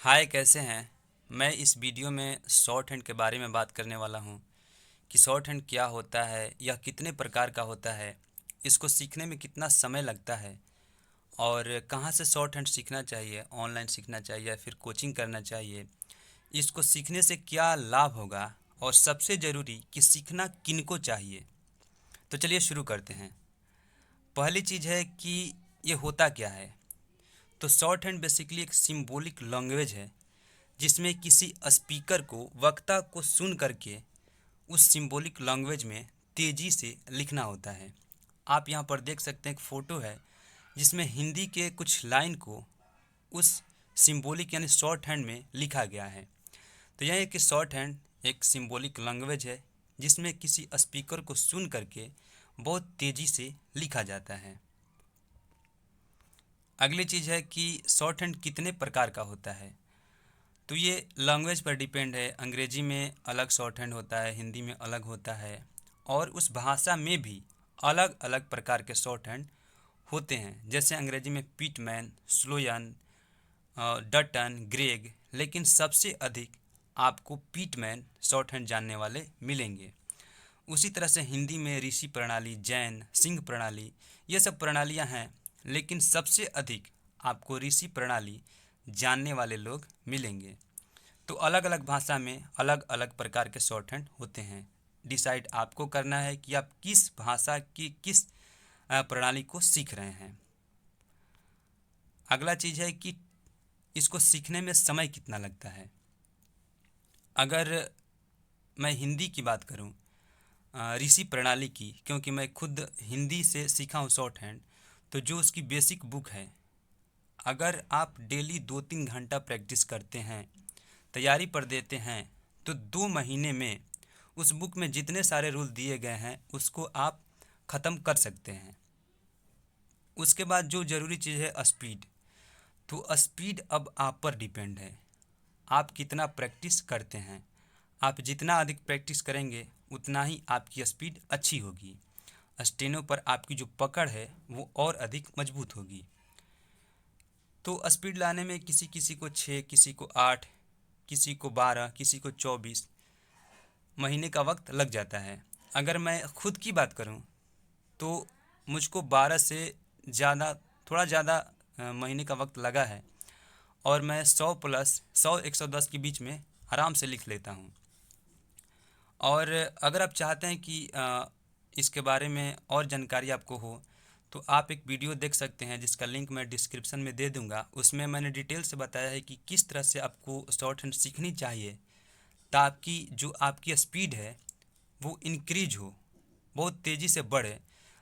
हाय, कैसे हैं। मैं इस वीडियो में शॉर्ट हैंड के बारे में बात करने वाला हूँ कि शॉर्ट हैंड क्या होता है, यह कितने प्रकार का होता है, इसको सीखने में कितना समय लगता है और कहाँ से शॉर्ट हैंड सीखना चाहिए, ऑनलाइन सीखना चाहिए या फिर कोचिंग करना चाहिए। इसको सीखने से क्या लाभ होगा और सबसे ज़रूरी कि सीखना किनको चाहिए। तो चलिए शुरू करते हैं। पहली चीज़ है कि ये होता क्या है। तो शॉर्ट हैंड बेसिकली एक सिंबॉलिक लैंग्वेज है जिसमें किसी स्पीकर को वक्ता को सुन करके उस सिंबॉलिक लैंग्वेज में तेज़ी से लिखना होता है। आप यहाँ पर देख सकते हैं एक फ़ोटो है जिसमें हिंदी के कुछ लाइन को उस सिंबॉलिक यानी शॉर्ट हैंड में लिखा गया है। तो यह है कि शॉर्ट हैंड एक सिंबॉलिक लैंग्वेज है जिसमें किसी स्पीकर को सुन करके बहुत तेज़ी से लिखा जाता है। अगली चीज़ है कि शॉर्ट हैंड कितने प्रकार का होता है। तो ये लैंग्वेज पर डिपेंड है। अंग्रेजी में अलग शॉर्ट हैंड होता है, हिंदी में अलग होता है और उस भाषा में भी अलग अलग प्रकार के शॉर्ट हैंड होते हैं। जैसे अंग्रेजी में पिटमैन, स्लोयन, डटन, ग्रेग, लेकिन सबसे अधिक आपको पिटमैन शॉर्ट हैंड जानने वाले मिलेंगे। उसी तरह से हिंदी में ऋषि प्रणाली, जैन, सिंह प्रणाली, ये सब प्रणालियां हैं, लेकिन सबसे अधिक आपको ऋषि प्रणाली जानने वाले लोग मिलेंगे। तो अलग अलग भाषा में अलग अलग प्रकार के शॉर्ट हैंड होते हैं। डिसाइड आपको करना है कि आप किस भाषा की किस प्रणाली को सीख रहे हैं। अगला चीज़ है कि इसको सीखने में समय कितना लगता है। अगर मैं हिंदी की बात करूं, ऋषि प्रणाली की, क्योंकि मैं खुद हिंदी से सीखा हूं शॉर्ट हैंड, तो जो उसकी बेसिक बुक है, अगर आप डेली 2-3 घंटा प्रैक्टिस करते हैं, तैयारी पर देते हैं, तो 2 महीने में उस बुक में जितने सारे रूल दिए गए हैं उसको आप ख़त्म कर सकते हैं। उसके बाद जो ज़रूरी चीज़ है स्पीड। तो स्पीड अब आप पर डिपेंड है, आप कितना प्रैक्टिस करते हैं। आप जितना अधिक प्रैक्टिस करेंगे उतना ही आपकी स्पीड अच्छी होगी। स्टेनो पर आपकी जो पकड़ है वो और अधिक मजबूत होगी। तो स्पीड लाने में किसी किसी को 6, किसी को 8, किसी को 12, किसी को 24 महीने का वक्त लग जाता है। अगर मैं खुद की बात करूं तो मुझको 12 से ज़्यादा, थोड़ा ज़्यादा महीने का वक्त लगा है और मैं 100 प्लस 100-110 के बीच में आराम से लिख लेता हूं। और अगर आप चाहते हैं कि इसके बारे में और जानकारी आपको हो तो आप एक वीडियो देख सकते हैं जिसका लिंक मैं डिस्क्रिप्शन में दे दूंगा। उसमें मैंने डिटेल से बताया है कि किस तरह से आपको शॉर्ट हैंड सीखनी चाहिए ताकि जो आपकी स्पीड है वो इंक्रीज हो, बहुत तेज़ी से बढ़े।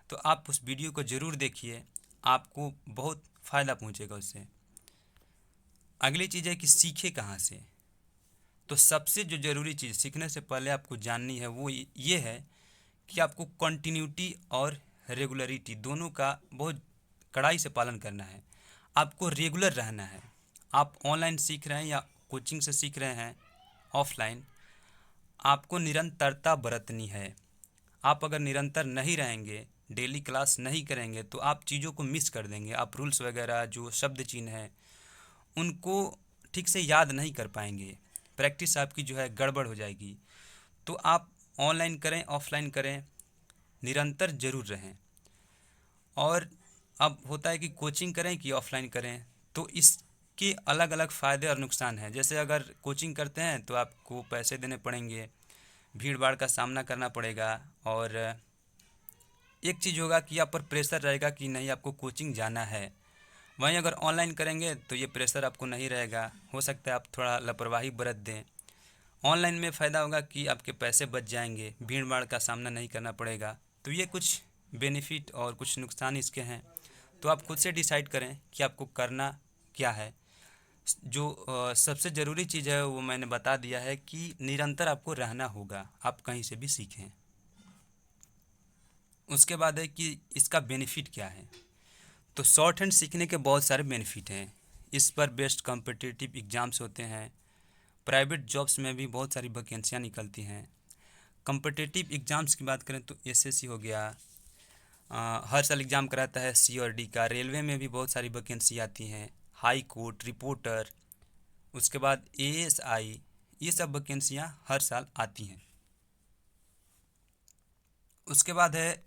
तो आप उस वीडियो को ज़रूर देखिए, आपको बहुत फ़ायदा पहुंचेगा उससे। अगली चीज़ है कि सीखे कहाँ से। तो सबसे जो ज़रूरी चीज़ सीखने से पहले आपको जाननी है वो ये है कि आपको कंटिन्यूटी और रेगुलरिटी दोनों का बहुत कड़ाई से पालन करना है। आपको रेगुलर रहना है। आप ऑनलाइन सीख रहे हैं या कोचिंग से सीख रहे हैं, ऑफलाइन, आपको निरंतरता बरतनी है। आप अगर निरंतर नहीं रहेंगे, डेली क्लास नहीं करेंगे तो आप चीज़ों को मिस कर देंगे। आप रूल्स वगैरह जो शब्द चिन्ह हैं उनको ठीक से याद नहीं कर पाएंगे। प्रैक्टिस आपकी जो है गड़बड़ हो जाएगी। तो आप ऑनलाइन करें, ऑफलाइन करें, निरंतर ज़रूर रहें। और अब होता है कि कोचिंग करें कि ऑफलाइन करें, तो इसके अलग अलग फ़ायदे और नुकसान हैं। जैसे अगर कोचिंग करते हैं तो आपको पैसे देने पड़ेंगे, भीड़ भाड़ का सामना करना पड़ेगा और एक चीज़ होगा कि आप पर प्रेशर रहेगा कि नहीं आपको कोचिंग जाना है। वहीं अगर ऑनलाइन करेंगे तो ये प्रेशर आपको नहीं रहेगा, हो सकता है आप थोड़ा लापरवाही बरत दें। ऑनलाइन में फ़ायदा होगा कि आपके पैसे बच जाएंगे, भीड़ भाड़ का सामना नहीं करना पड़ेगा। तो ये कुछ बेनिफिट और कुछ नुकसान इसके हैं। तो आप खुद से डिसाइड करें कि आपको करना क्या है। जो सबसे ज़रूरी चीज़ है वो मैंने बता दिया है कि निरंतर आपको रहना होगा, आप कहीं से भी सीखें। उसके बाद है कि इसका बेनिफिट क्या है। तो शॉर्ट हैंड सीखने के बहुत सारे बेनिफिट हैं। इस पर बेस्ट कॉम्पिटिटिव एग्ज़ाम्स होते हैं। प्राइवेट जॉब्स में भी बहुत सारी वैकेंसियाँ निकलती हैं। कॉम्पिटिटिव एग्ज़ाम्स की बात करें तो एसएससी हो गया, हर साल एग्ज़ाम कराता है सी और डी का। रेलवे में भी बहुत सारी वैकेंसी आती हैं, हाई कोर्ट, रिपोर्टर, उसके बाद ASI, ये सब वैकेंसियाँ हर साल आती हैं। उसके बाद है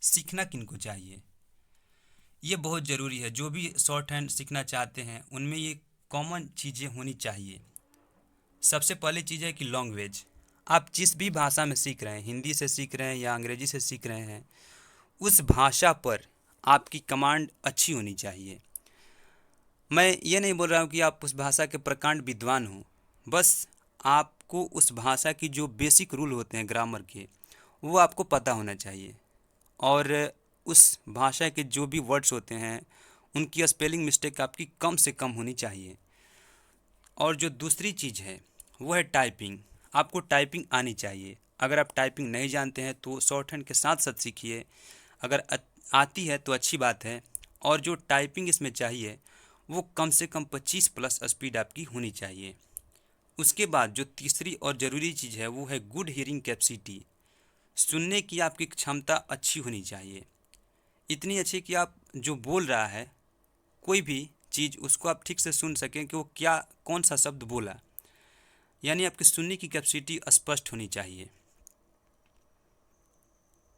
सीखना किनको चाहिए। ये बहुत ज़रूरी है, जो भी शॉर्ट हैंड सीखना चाहते हैं उनमें ये कॉमन चीज़ें होनी चाहिए। सबसे पहली चीज़ है कि लैंग्वेज। आप जिस भी भाषा में सीख रहे हैं, हिंदी से सीख रहे हैं या अंग्रेजी से सीख रहे हैं, उस भाषा पर आपकी कमांड अच्छी होनी चाहिए। मैं ये नहीं बोल रहा हूँ कि आप उस भाषा के प्रकांड विद्वान हो, बस आपको उस भाषा की जो बेसिक रूल होते हैं ग्रामर के, वो आपको पता होना चाहिए। और उस भाषा के जो भी वर्ड्स होते हैं उनकी स्पेलिंग मिस्टेक आपकी कम से कम होनी चाहिए। और जो दूसरी चीज़ है वो है टाइपिंग। आपको टाइपिंग आनी चाहिए। अगर आप टाइपिंग नहीं जानते हैं तो शॉर्ट हैंड के साथ साथ सीखिए। अगर आती है तो अच्छी बात है। और जो टाइपिंग इसमें चाहिए वो कम से कम 25 प्लस स्पीड आपकी होनी चाहिए। उसके बाद जो तीसरी और ज़रूरी चीज़ है वो है गुड हियरिंग कैपेसिटी। सुनने की आपकी क्षमता अच्छी होनी चाहिए, इतनी अच्छी कि आप जो बोल रहा है कोई भी चीज़ उसको आप ठीक से सुन सकें कि वो क्या कौन सा शब्द बोला। यानी आपकी सुनने की कैपेसिटी स्पष्ट होनी चाहिए।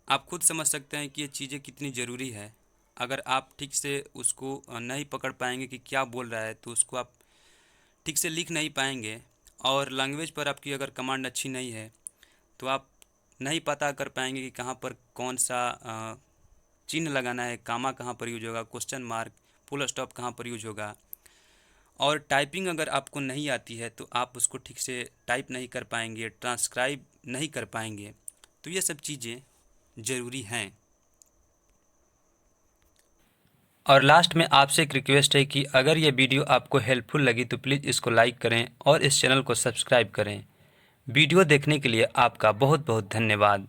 आप खुद समझ सकते हैं कि ये चीज़ें कितनी ज़रूरी है। अगर आप ठीक से उसको नहीं पकड़ पाएंगे कि क्या बोल रहा है तो उसको आप ठीक से लिख नहीं पाएंगे। और लैंग्वेज पर आपकी अगर कमांड अच्छी नहीं है तो आप नहीं पता कर पाएंगे कि कहाँ पर कौन सा चिन्ह लगाना है, कामा कहाँ पर यूज होगा, क्वेश्चन मार्क, फुल स्टॉप कहाँ पर यूज होगा। और टाइपिंग अगर आपको नहीं आती है तो आप उसको ठीक से टाइप नहीं कर पाएंगे, ट्रांसक्राइब नहीं कर पाएंगे। तो ये सब चीज़ें ज़रूरी हैं। और लास्ट में आपसे एक रिक्वेस्ट है कि अगर ये वीडियो आपको हेल्पफुल लगी तो प्लीज़ इसको लाइक करें और इस चैनल को सब्सक्राइब करें। वीडियो देखने के लिए आपका बहुत बहुत धन्यवाद।